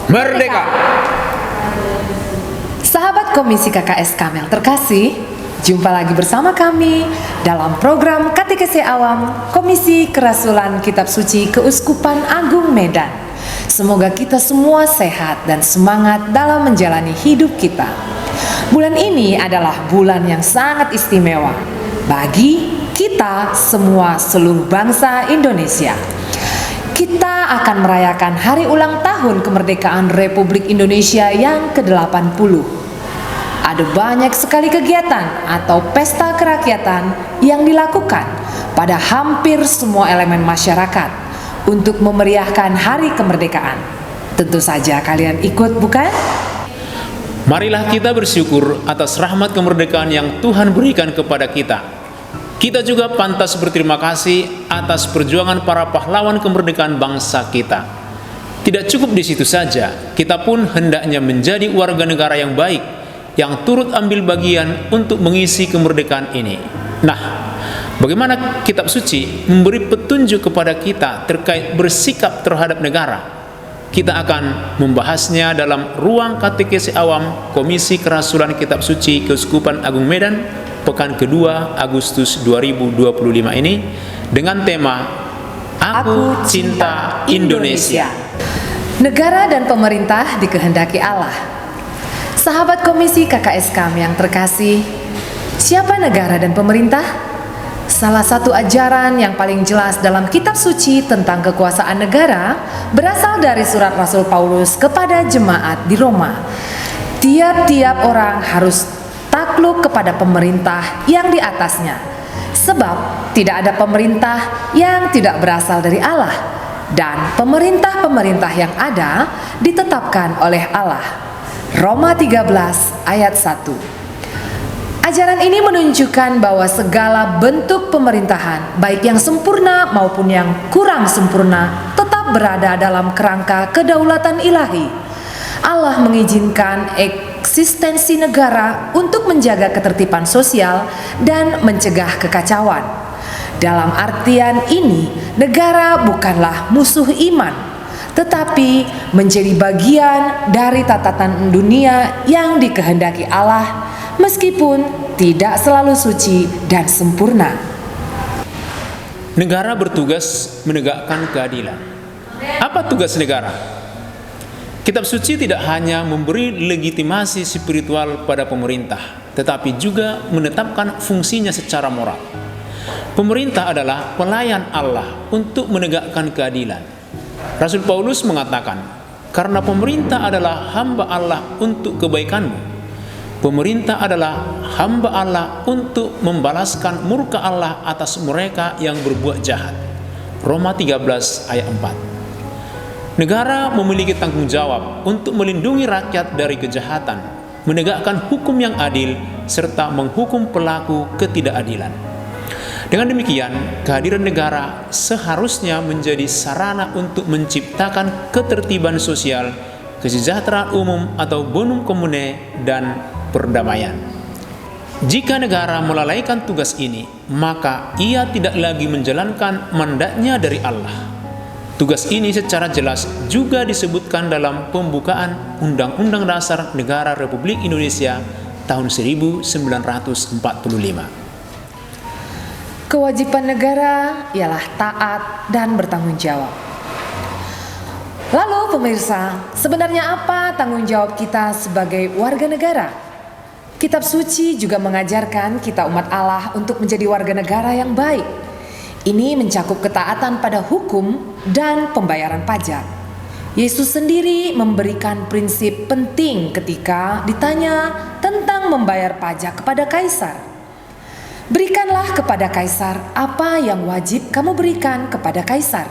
Merdeka! Sahabat Komisi KKS Kamel terkasih, jumpa lagi bersama kami dalam program Katekesi Awam Komisi Kerasulan Kitab Suci Keuskupan Agung Medan. Semoga kita semua sehat dan semangat dalam menjalani hidup kita. Bulan ini adalah bulan yang sangat istimewa bagi kita semua seluruh bangsa Indonesia. Kita akan merayakan hari ulang tahun kemerdekaan Republik Indonesia yang ke-80. Ada banyak sekali kegiatan atau pesta kerakyatan yang dilakukan pada hampir semua elemen masyarakat untuk memeriahkan hari kemerdekaan. Tentu saja kalian ikut, bukan? Marilah kita bersyukur atas rahmat kemerdekaan yang Tuhan berikan kepada kita. Kita juga pantas berterima kasih atas perjuangan para pahlawan kemerdekaan bangsa kita. Tidak cukup di situ saja, kita pun hendaknya menjadi warga negara yang baik, yang turut ambil bagian untuk mengisi kemerdekaan ini. Nah, bagaimana kitab suci memberi petunjuk kepada kita terkait bersikap terhadap negara? Kita akan membahasnya dalam ruang katekesi awam Komisi Kerasulan Kitab Suci Keuskupan Agung Medan pekan kedua Agustus 2025 ini dengan tema Aku Cinta Indonesia. Negara dan pemerintah dikehendaki Allah. Sahabat Komisi KKSKM yang terkasih, siapa negara dan pemerintah? Salah satu ajaran yang paling jelas dalam kitab suci tentang kekuasaan negara berasal dari surat Rasul Paulus kepada jemaat di Roma. Tiap-tiap orang harus takluk kepada pemerintah yang di atasnya, sebab tidak ada pemerintah yang tidak berasal dari Allah, dan pemerintah-pemerintah yang ada ditetapkan oleh Allah. Roma 13 ayat 1. Ajaran ini menunjukkan bahwa segala bentuk pemerintahan, baik yang sempurna maupun yang kurang sempurna, tetap berada dalam kerangka kedaulatan ilahi. Allah mengizinkan eksistensi negara untuk menjaga ketertiban sosial dan mencegah kekacauan. Dalam artian ini, negara bukanlah musuh iman, tetapi menjadi bagian dari tatanan dunia yang dikehendaki Allah, meskipun tidak selalu suci dan sempurna. Negara bertugas menegakkan keadilan. Apa tugas negara? Kitab suci tidak hanya memberi legitimasi spiritual pada pemerintah, tetapi juga menetapkan fungsinya secara moral. Pemerintah adalah pelayan Allah untuk menegakkan keadilan. Rasul Paulus mengatakan, karena pemerintah adalah hamba Allah untuk kebaikanmu. Pemerintah adalah hamba Allah untuk membalaskan murka Allah atas mereka yang berbuat jahat. Roma 13 ayat 4. Negara memiliki tanggung jawab untuk melindungi rakyat dari kejahatan, menegakkan hukum yang adil, serta menghukum pelaku ketidakadilan. Dengan demikian, kehadiran negara seharusnya menjadi sarana untuk menciptakan ketertiban sosial, kesejahteraan umum atau bonum commune, dan perdamaian. Jika negara melalaikan tugas ini, maka ia tidak lagi menjalankan mandatnya dari Allah. Tugas ini secara jelas juga disebutkan dalam pembukaan Undang-Undang Dasar Negara Republik Indonesia tahun 1945. Kewajiban negara ialah taat dan bertanggung jawab. Lalu pemirsa, sebenarnya apa tanggung jawab kita sebagai warga negara? Kitab suci juga mengajarkan kita umat Allah untuk menjadi warga negara yang baik. Ini mencakup ketaatan pada hukum dan pembayaran pajak. Yesus sendiri memberikan prinsip penting ketika ditanya tentang membayar pajak kepada kaisar. Berikanlah kepada kaisar apa yang wajib kamu berikan kepada kaisar,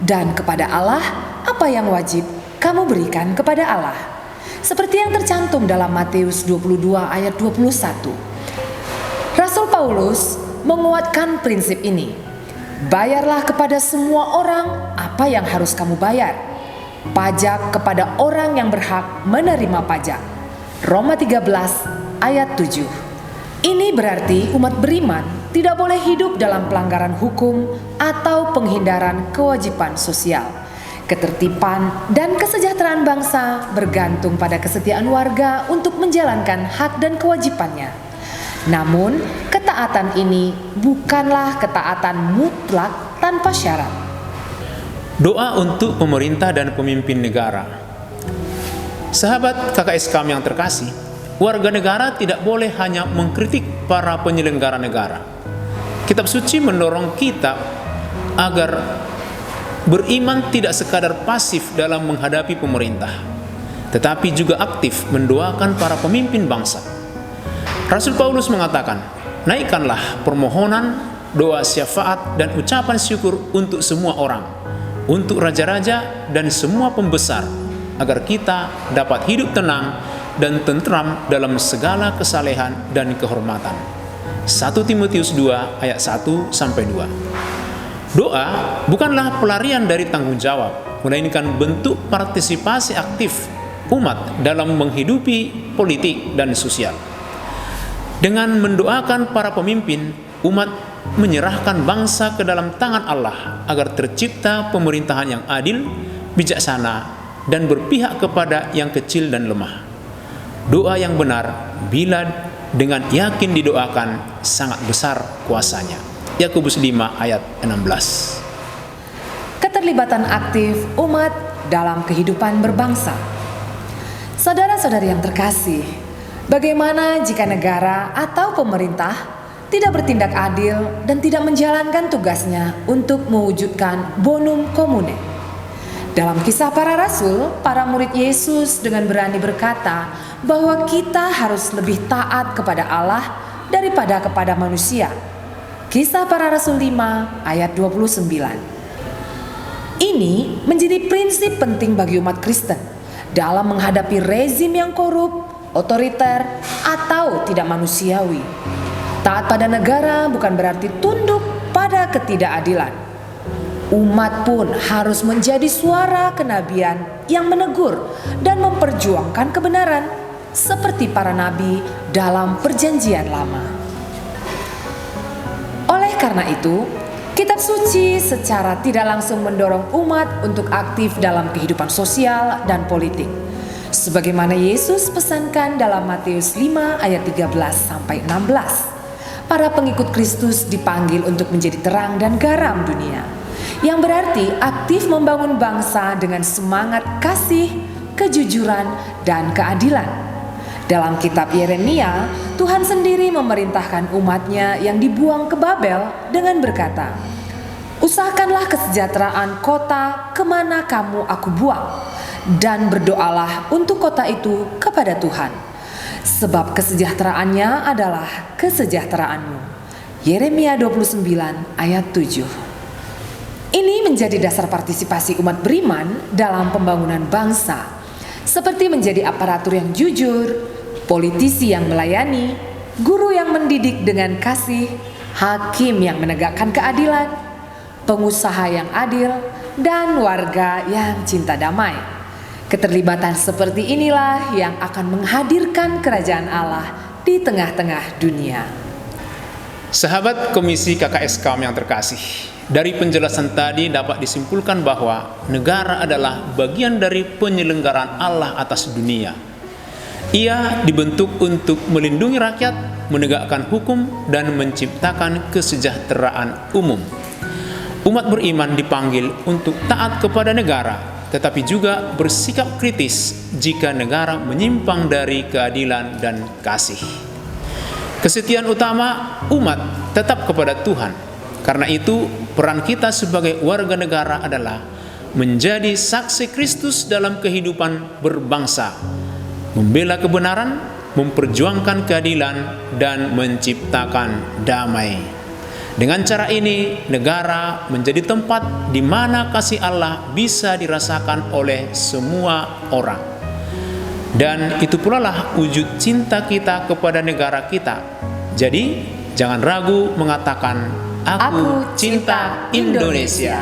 dan kepada Allah apa yang wajib kamu berikan kepada Allah. Seperti yang tercantum dalam Matius 22 ayat 21. Rasul Paulus menguatkan prinsip ini. Bayarlah kepada semua orang apa yang harus kamu bayar. Pajak kepada orang yang berhak menerima pajak. Roma 13 ayat 7. Ini berarti umat beriman tidak boleh hidup dalam pelanggaran hukum atau penghindaran kewajiban sosial. Ketertiban dan kesejahteraan bangsa bergantung pada kesetiaan warga untuk menjalankan hak dan kewajibannya. Namun, ketaatan ini bukanlah ketaatan mutlak tanpa syarat. Doa untuk pemerintah dan pemimpin negara. Sahabat KKS kami yang terkasih, warga negara tidak boleh hanya mengkritik para penyelenggara negara. Kitab suci mendorong kita agar beriman tidak sekadar pasif dalam menghadapi pemerintah, tetapi juga aktif mendoakan para pemimpin bangsa. Rasul Paulus mengatakan, naikkanlah permohonan, doa syafaat, dan ucapan syukur untuk semua orang, untuk raja-raja dan semua pembesar, agar kita dapat hidup tenang dan tentram dalam segala kesalehan dan kehormatan. 1 Timotius 2 ayat 1-2. Doa bukanlah pelarian dari tanggung jawab, melainkan bentuk partisipasi aktif umat dalam menghidupi politik dan sosial. Dengan mendoakan para pemimpin, umat menyerahkan bangsa ke dalam tangan Allah agar tercipta pemerintahan yang adil, bijaksana, dan berpihak kepada yang kecil dan lemah. Doa yang benar bila dengan yakin didoakan sangat besar kuasanya. Yakobus 5 ayat 16. Keterlibatan aktif umat dalam kehidupan berbangsa. Saudara-saudari yang terkasih, bagaimana jika negara atau pemerintah tidak bertindak adil dan tidak menjalankan tugasnya untuk mewujudkan bonum commune? Dalam Kisah Para Rasul, para murid Yesus dengan berani berkata bahwa kita harus lebih taat kepada Allah daripada kepada manusia. Kisah Para Rasul 5 ayat 29. Ini menjadi prinsip penting bagi umat Kristen dalam menghadapi rezim yang korup, otoriter, atau tidak manusiawi. Taat pada negara bukan berarti tunduk pada ketidakadilan. Umat pun harus menjadi suara kenabian yang menegur dan memperjuangkan kebenaran seperti para nabi dalam Perjanjian Lama. Oleh karena itu, kitab suci secara tidak langsung mendorong umat untuk aktif dalam kehidupan sosial dan politik. Sebagaimana Yesus pesankan dalam Matius 5 ayat 13-16. Para pengikut Kristus dipanggil untuk menjadi terang dan garam dunia, yang berarti aktif membangun bangsa dengan semangat kasih, kejujuran, dan keadilan. Dalam kitab Yeremia, Tuhan sendiri memerintahkan umatnya yang dibuang ke Babel dengan berkata, usahakanlah kesejahteraan kota kemana kamu aku buang, dan berdoalah untuk kota itu kepada Tuhan, sebab kesejahteraannya adalah kesejahteraanmu. Yeremia 29 ayat 7. Ini menjadi dasar partisipasi umat beriman dalam pembangunan bangsa, seperti menjadi aparatur yang jujur, politisi yang melayani, guru yang mendidik dengan kasih, hakim yang menegakkan keadilan, pengusaha yang adil, dan warga yang cinta damai. Keterlibatan seperti inilah yang akan menghadirkan kerajaan Allah di tengah-tengah dunia. Sahabat Komisi KKS kami yang terkasih, dari penjelasan tadi dapat disimpulkan bahwa negara adalah bagian dari penyelenggaraan Allah atas dunia. Ia dibentuk untuk melindungi rakyat, menegakkan hukum, dan menciptakan kesejahteraan umum. Umat beriman dipanggil untuk taat kepada negara, tetapi juga bersikap kritis jika negara menyimpang dari keadilan dan kasih. Kesetiaan utama umat tetap kepada Tuhan. Karena itu, peran kita sebagai warga negara adalah menjadi saksi Kristus dalam kehidupan berbangsa, membela kebenaran, memperjuangkan keadilan, dan menciptakan damai. Dengan cara ini, negara menjadi tempat di mana kasih Allah bisa dirasakan oleh semua orang. Dan itu pula lah wujud cinta kita kepada negara kita. Jadi, jangan ragu mengatakan, Aku cinta Indonesia.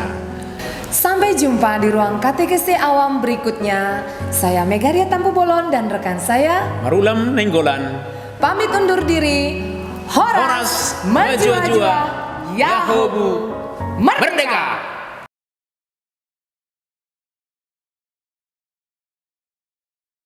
Sampai jumpa di ruang KTKC awam berikutnya. Saya Megaria Tampu Bolon dan rekan saya Marulam Nenggolan pamit undur diri. Horas, maju-maju, Yahobu, merdeka!